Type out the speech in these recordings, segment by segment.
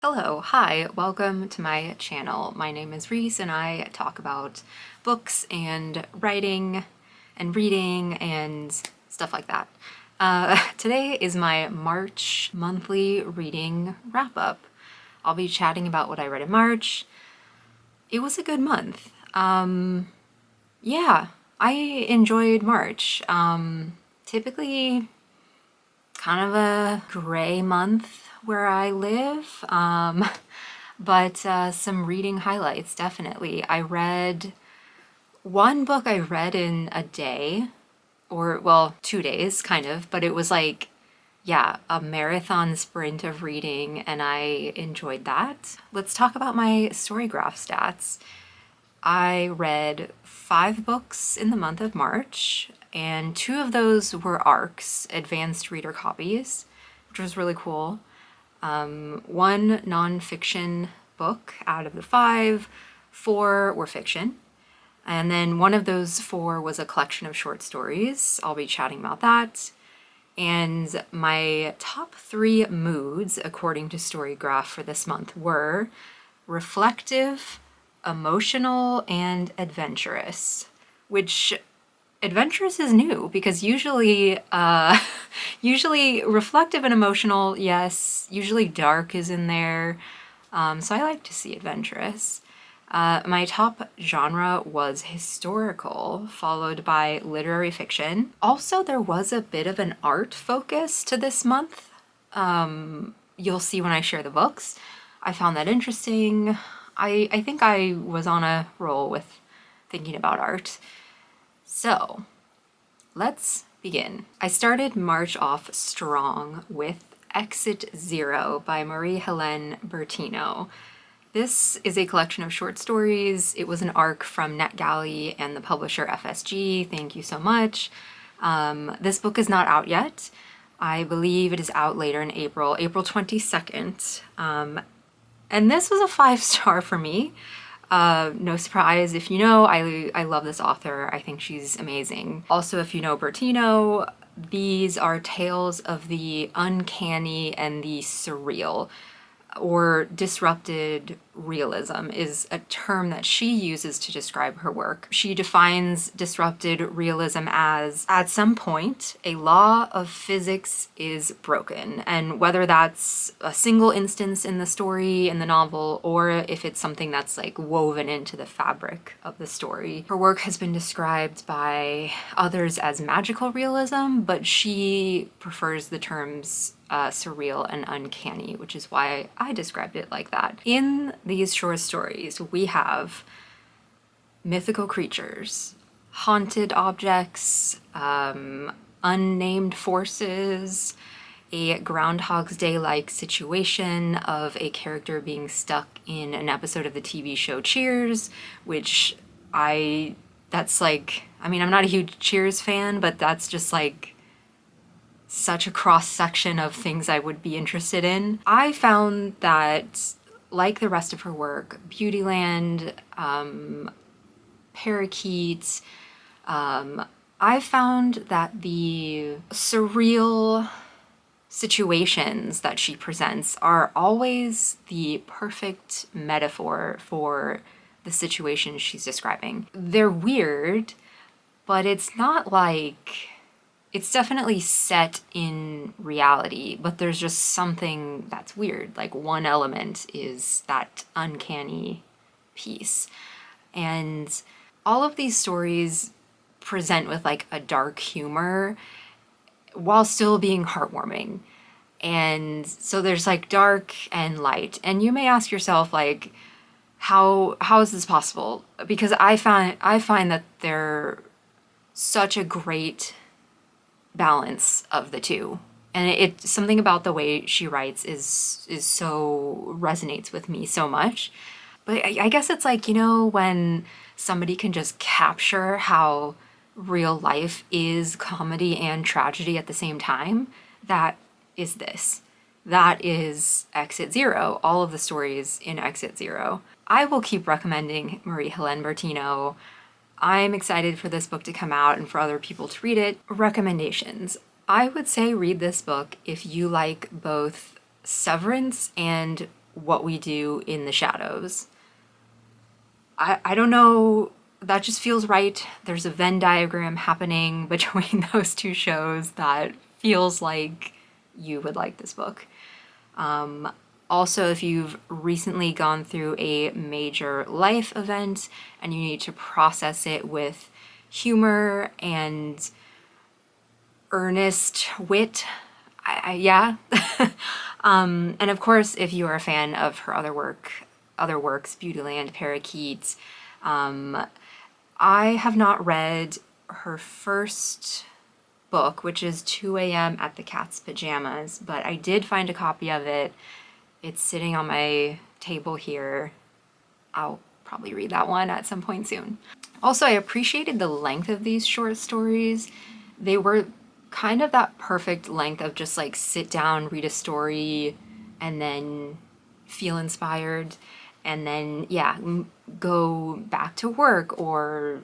Hello, hi, welcome to my channel. My name is Reese and I talk about books and writing and reading and stuff like that. Today is my March monthly reading wrap-up. I'll be chatting about what I read in March. It was a good month. Yeah, I enjoyed March. Typically kind of a gray month where I live, but some reading highlights, definitely. One book I read in a day, or well, 2 days, kind of, but it was like, yeah, a marathon sprint of reading, and I enjoyed that. Let's talk about my Storygraph stats. I read 5 books in the month of March, and 2 of those were ARCs, advanced reader copies, which was really cool. One nonfiction book out of the 5, 4 were fiction. And then one of those 4 was a collection of short stories. I'll be chatting about that. And my top 3 moods, according to Storygraph for this month, were reflective, emotional, and adventurous, which adventurous is new because usually reflective and emotional, yes, usually dark is in there. So I like to see adventurous. My top genre was historical, followed by literary fiction. Also, there was a bit of an art focus to this month. You'll see when I share the books. I found that interesting. I think I was on a roll with thinking about art. So, let's begin. I started March off strong with Exit Zero by Marie-Helene Bertino. This is a collection of short stories. It was an ARC from NetGalley and the publisher FSG. Thank you so much. This book is not out yet. I believe it is out later in April 22nd. And this was a 5-star for me. No surprise. If you know, I love this author. I think she's amazing. Also, if you know Bertino, these are tales of the uncanny and the surreal, or disrupted realism is a term that she uses to describe her work. She defines disrupted realism as, at some point, a law of physics is broken. And whether that's a single instance in the story, in the novel, or if it's something that's like woven into the fabric of the story. Her work has been described by others as magical realism, but she prefers the terms surreal and uncanny, which is why I described it like that. In these short stories, we have mythical creatures, haunted objects, unnamed forces, a Groundhog's Day-like situation of a character being stuck in an episode of the TV show Cheers, which that's like, I mean, I'm not a huge Cheers fan, but that's just like such a cross-section of things I would be interested in. I found that, like the rest of her work, Beautyland, Parakeet, I found that the surreal situations that she presents are always the perfect metaphor for the situation she's describing. They're weird, but it's not like, it's definitely set in reality, but there's just something that's weird. Like, one element is that uncanny piece. And all of these stories present with like a dark humor while still being heartwarming. And so there's like dark and light. And you may ask yourself, like, how is this possible? Because I find that they're such a great balance of the two, and it's something about the way she writes is so resonates with me so much. But I guess it's like, you know, when somebody can just capture how real life is comedy and tragedy at the same time, that is this. That is Exit Zero, all of the stories in Exit Zero. I will keep recommending Marie-Helene Bertino. I'm excited for this book to come out and for other people to read it. Recommendations. I would say read this book if you like both Severance and what we do in the shadows. I don't know, that just feels right. There's a Venn diagram happening between those two shows that feels like you would like this book. Also, if you've recently gone through a major life event and you need to process it with humor and earnest wit, yeah. And of course, if you are a fan of her other works, Beautyland, Parakeet, I have not read her first book, which is 2 a.m. at the Cat's Pajamas, but I did find a copy of it. It's sitting on my table here. I'll probably read that one at some point soon. Also, I appreciated the length of these short stories. They were kind of that perfect length of just like sit down, read a story, and then feel inspired, and then, yeah, go back to work, or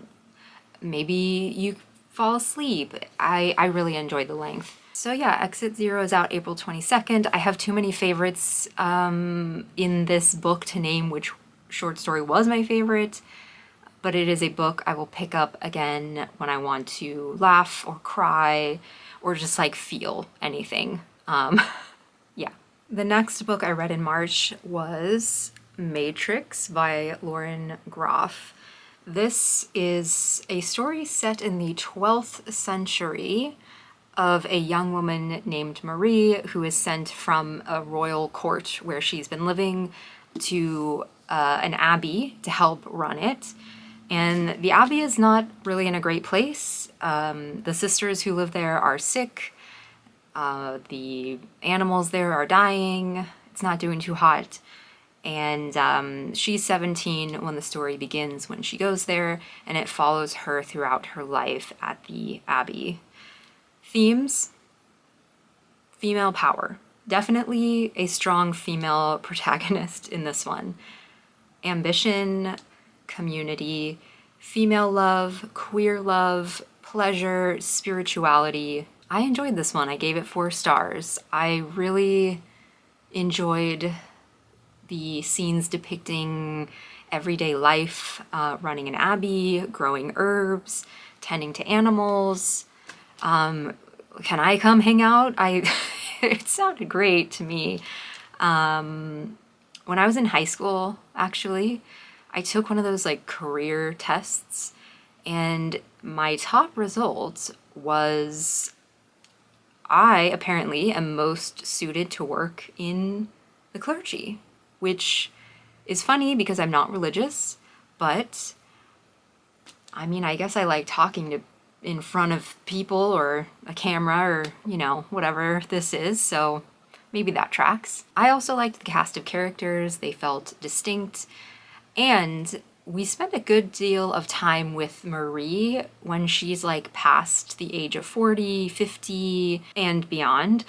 maybe you fall asleep. I really enjoyed the length. So yeah, Exit Zero is out April 22nd. I have too many favorites in this book to name which short story was my favorite, but it is a book I will pick up again when I want to laugh or cry or just like feel anything. Yeah. The next book I read in March was Matrix by Laurent Groff. This is a story set in the 12th century of a young woman named Marie who is sent from a royal court where she's been living to an abbey to help run it. And the abbey is not really in a great place. The sisters who live there are sick. The animals there are dying. It's not doing too hot. And she's 17 when the story begins, when she goes there, and it follows her throughout her life at the abbey. Themes: female power. Definitely a strong female protagonist in this one. Ambition, community, female love, queer love, pleasure, spirituality. I enjoyed this one. I gave it 4 stars. I really enjoyed the scenes depicting everyday life, running an abbey, growing herbs, tending to animals. Can I come hang out? It sounded great to me. When I was in high school, actually, I took one of those like career tests, and my top result was I apparently am most suited to work in the clergy, which is funny because I'm not religious, but I mean, I guess I like talking to in front of people or a camera or, you know, whatever this is, so maybe that tracks. I also liked the cast of characters. They felt distinct, and we spent a good deal of time with Marie when she's like past the age of 40, 50, and beyond.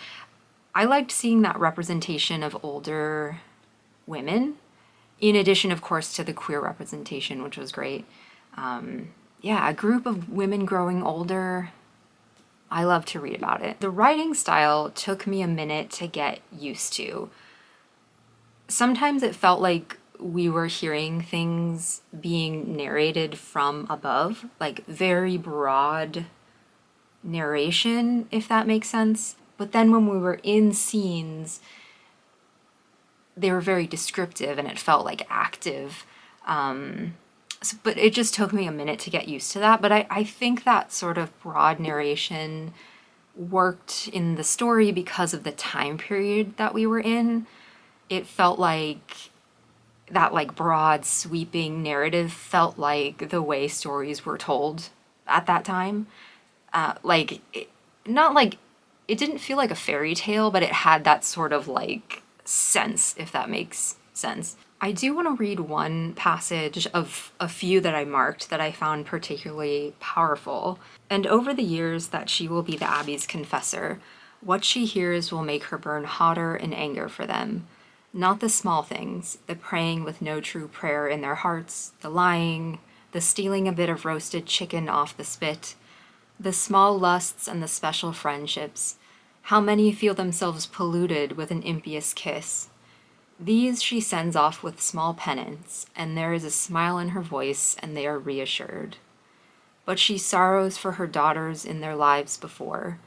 I liked seeing that representation of older women, in addition, of course, to the queer representation, which was great. Yeah, a group of women growing older. I love to read about it. The writing style took me a minute to get used to. Sometimes it felt like we were hearing things being narrated from above, like very broad narration, if that makes sense. But then when we were in scenes, they were very descriptive and it felt like active. But it just took me a minute to get used to that. But I think that sort of broad narration worked in the story because of the time period that we were in. It felt like that like broad sweeping narrative felt like the way stories were told at that time. Not like, it didn't feel like a fairy tale, but it had that sort of like sense, if that makes sense. I do want to read one passage of a few that I marked that I found particularly powerful. And over the years that she will be the abbey's confessor, what she hears will make her burn hotter in anger for them. Not the small things, the praying with no true prayer in their hearts, the lying, the stealing a bit of roasted chicken off the spit, the small lusts and the special friendships. How many feel themselves polluted with an impious kiss? These she sends off with small penance, and there is a smile in her voice, and they are reassured. But she sorrows for her daughters in their lives before,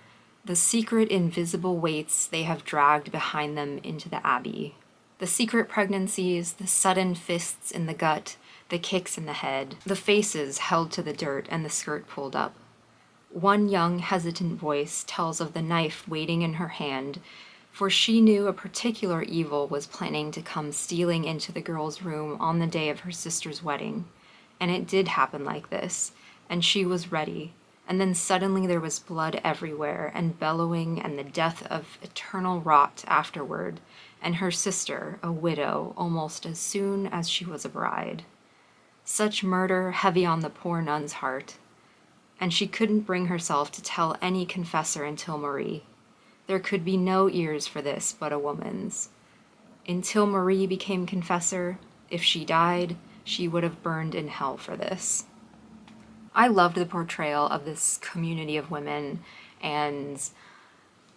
the secret invisible weights they have dragged behind them into the abbey. The secret pregnancies, the sudden fists in the gut, the kicks in the head, the faces held to the dirt and the skirt pulled up. One young, hesitant voice tells of the knife waiting in her hand, for she knew a particular evil was planning to come stealing into the girl's room on the day of her sister's wedding. And it did happen like this, and she was ready. And then suddenly there was blood everywhere, and bellowing, and the death of eternal rot afterward, and her sister, a widow, almost as soon as she was a bride. Such murder heavy on the poor nun's heart. And she couldn't bring herself to tell any confessor until Marie. There could be no ears for this but a woman's. Until Marie became confessor, if she died, she would have burned in hell for this. I loved the portrayal of this community of women, and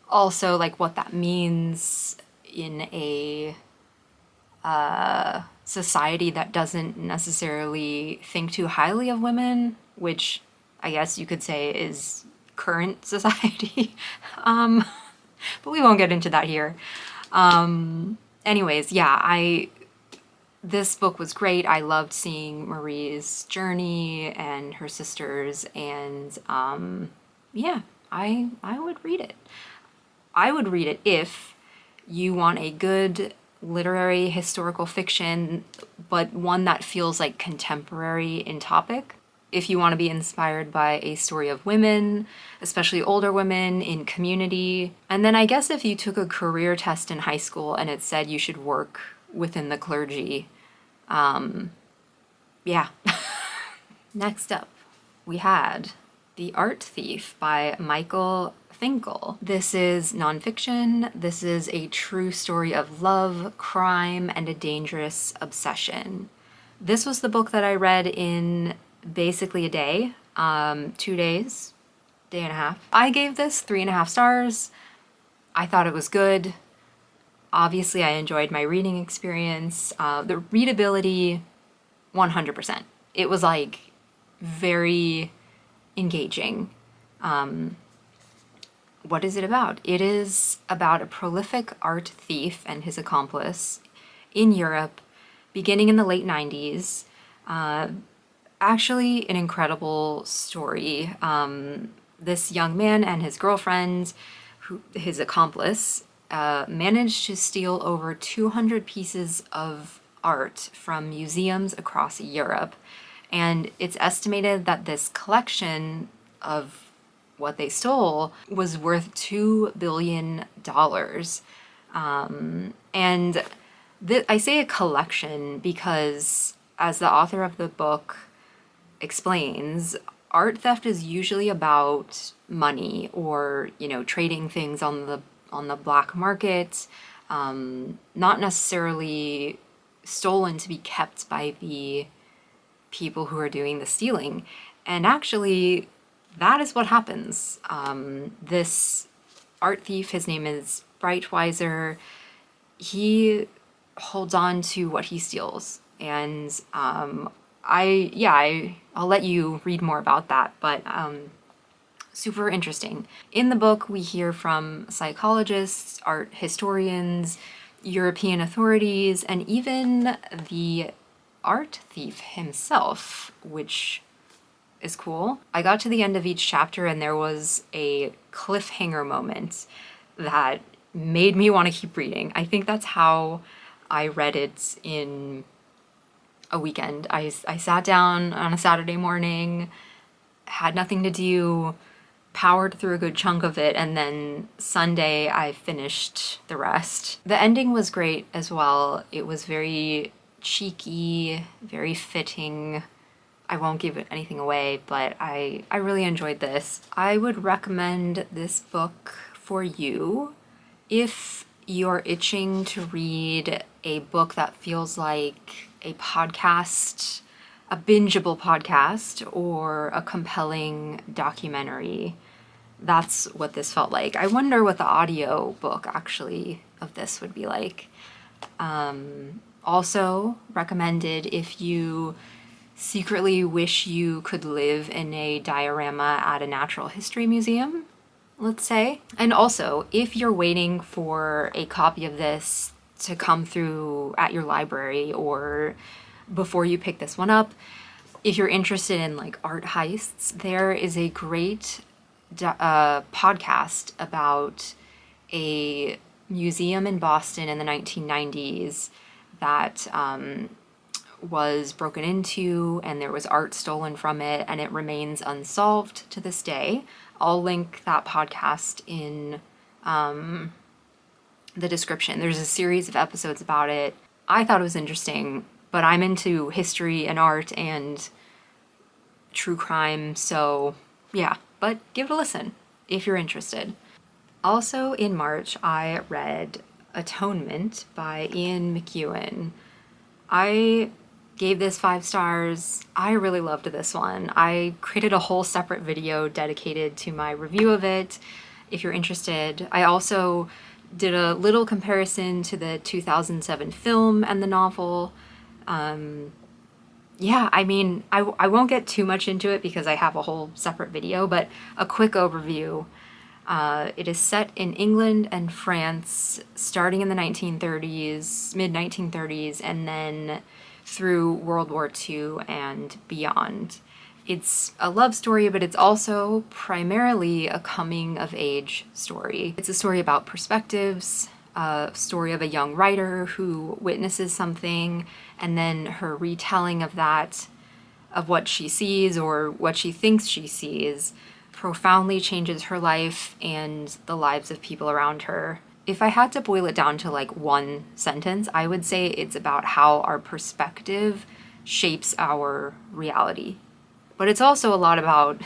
also like what that means in a society that doesn't necessarily think too highly of women, which I guess you could say is current society. But we won't get into that here. Anyways, yeah, this book was great. I loved seeing Marie's journey and her sisters, and yeah, I would read it. I would read it if you want a good literary historical fiction, but one that feels like contemporary in topic. If you want to be inspired by a story of women, especially older women in community. And then I guess if you took a career test in high school and it said you should work within the clergy, yeah. Next up, we had The Art Thief by Michael Finkel. This is nonfiction. This is a true story of love, crime, and a dangerous obsession. This was the book that I read in basically a day, 2 days, day and a half. I gave this 3.5 stars. I thought it was good. Obviously, I enjoyed my reading experience. The readability, 100%. It was like very engaging. What is it about? It is about a prolific art thief and his accomplice in Europe, beginning in the late 90s. Actually, an incredible story. This young man and his girlfriend, his accomplice, managed to steal over 200 pieces of art from museums across Europe. And it's estimated that this collection of what they stole was worth $2 billion. And I say a collection because, as the author of the book explains, art theft is usually about money or, trading things on the black market, not necessarily stolen to be kept by the people who are doing the stealing. And actually, that is what happens. This art thief, his name is Breitweiser, he holds on to what he steals. And I'll let you read more about that, but super interesting. In the book, we hear from psychologists, art historians, European authorities, and even the art thief himself, which is cool. I got to the end of each chapter and there was a cliffhanger moment that made me want to keep reading. I think that's how I read it in a weekend. I sat down on a Saturday morning, had nothing to do, powered through a good chunk of it, and then Sunday I finished the rest. The ending was great as well. It was very cheeky, very fitting. I won't give anything away, but I really enjoyed this. I would recommend this book for you if you're itching to read a book that feels like a podcast, a bingeable podcast, or a compelling documentary. That's what this felt like. I wonder what the audio book actually of this would be like. Also recommended if you secretly wish you could live in a diorama at a natural history museum, let's say. And also, if you're waiting for a copy of this to come through at your library or before you pick this one up, if you're interested in like art heists, there is a great podcast about a museum in Boston in the 1990s that was broken into and there was art stolen from it and it remains unsolved to this day. I'll link that podcast in the description. There's a series of episodes about it. I thought it was interesting, but I'm into history and art and true crime, so yeah, but give it a listen if you're interested. Also in March, I read Atonement by Ian McEwan. I gave this 5 stars. I really loved this one. I created a whole separate video dedicated to my review of it, if you're interested. I also did a little comparison to the 2007 film and the novel. Yeah, I mean, I won't get too much into it because I have a whole separate video, but a quick overview. It is set in England and France, starting in the 1930s, mid-1930s, and then through World War II and beyond. It's a love story, but it's also primarily a coming-of-age story. It's a story about perspectives, a story of a young writer who witnesses something, and then her retelling of that, of what she sees or what she thinks she sees, profoundly changes her life and the lives of people around her. If I had to boil it down to like one sentence, I would say it's about how our perspective shapes our reality. But it's also a lot about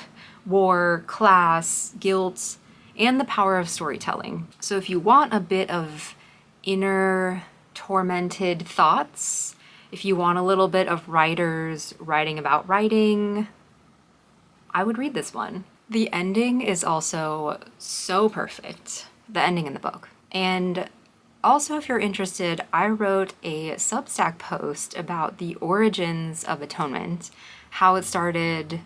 war, class, guilt, and the power of storytelling. So if you want a bit of inner tormented thoughts, if you want a little bit of writers writing about writing, I would read this one. The ending is also so perfect, the ending in the book. And also, if you're interested, I wrote a Substack post about the origins of Atonement, how it started,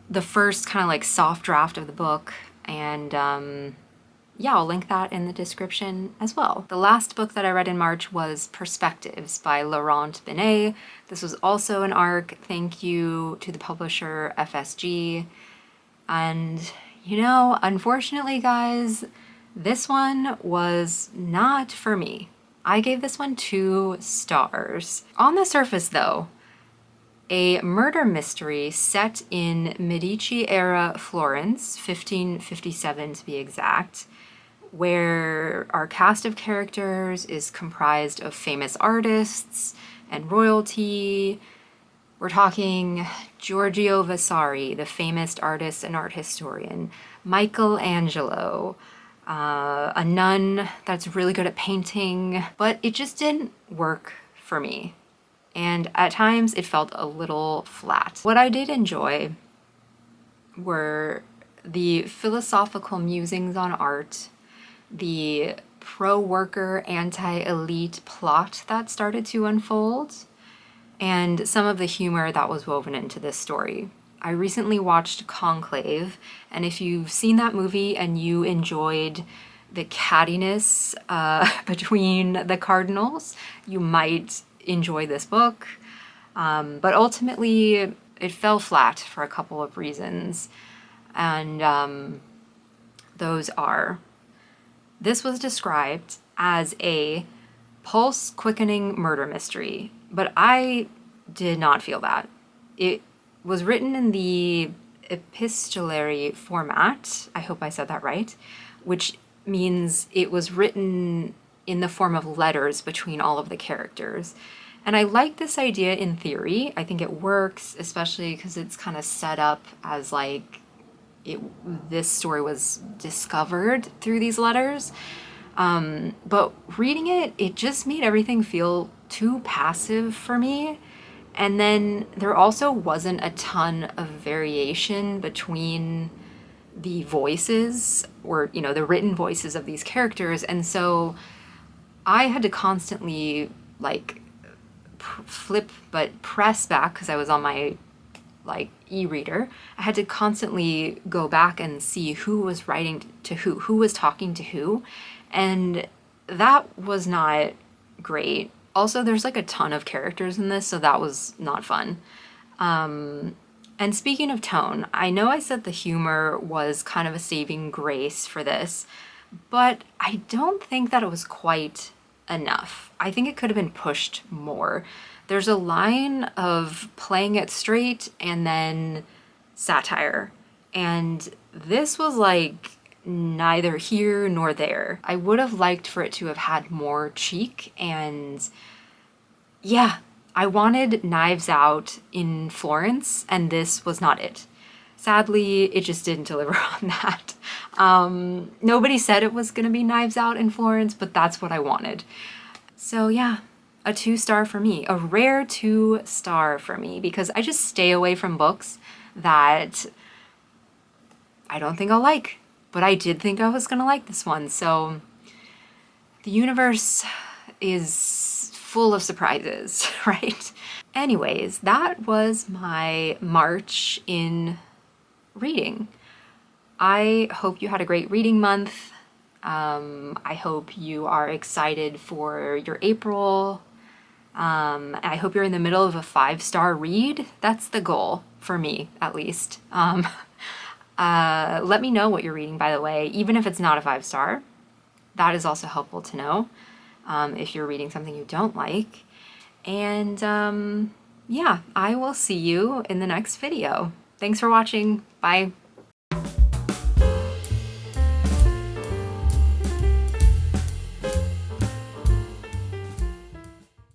the first kind of like soft draft of the book, and yeah, I'll link that in the description as well. The last book that I read in March was Perspectives by Laurent Binet. This was also an ARC. Thank you to the publisher FSG. And, you know, unfortunately, guys, this one was not for me. I gave this one 2 stars. On the surface, though, a murder mystery set in Medici-era Florence, 1557 to be exact, where our cast of characters is comprised of famous artists and royalty. We're talking Giorgio Vasari, the famous artist and art historian, Michelangelo, a nun that's really good at painting, but it just didn't work for me. And at times it felt a little flat. What I did enjoy were the philosophical musings on art, the pro-worker, anti-elite plot that started to unfold, and some of the humor that was woven into this story. I recently watched Conclave, and if you've seen that movie and you enjoyed the cattiness between the cardinals, you might enjoy this book. But ultimately, it fell flat for a couple of reasons. And those are, this was described as a pulse-quickening murder mystery, but I did not feel that. It was written in the epistolary format, I hope I said that right, which means it was written in the form of letters between all of the characters. And I like this idea in theory. I think it works, especially because it's kind of set up as like this story was discovered through these letters. But reading it, it just made everything feel too passive for me. And then there also wasn't a ton of variation between the voices, or, you know, the written voices of these characters. And so I had to constantly like flip but press back because I was on my like e-reader. I had to constantly go back and see who was writing to who was talking to who, and that was not great. Also, there's like a ton of characters in this, so that was not fun. And speaking of tone, I know I said the humor was kind of a saving grace for this, but I don't think that it was quite enough. I think it could have been pushed more. There's a line of playing it straight and then satire, and this was like neither here nor there. I would have liked for it to have had more cheek, and yeah, I wanted Knives Out in Florence, and this was not it. Sadly, it just didn't deliver on that. Nobody said it was gonna be Knives Out in Florence, but that's what I wanted. So yeah, a 2-star for me, a rare 2-star for me, because I just stay away from books that I don't think I'll like, but I did think I was gonna like this one. So the universe is full of surprises, right? Anyways, that was my March in reading. I hope you had a great reading month. I hope you are excited for your April. I hope you're in the middle of a 5-star read. That's the goal for me, at least. Let me know what you're reading, by the way, even if it's not a 5-star. That is also helpful to know if you're reading something you don't like. And yeah, I will see you in the next video. Thanks for watching. Bye.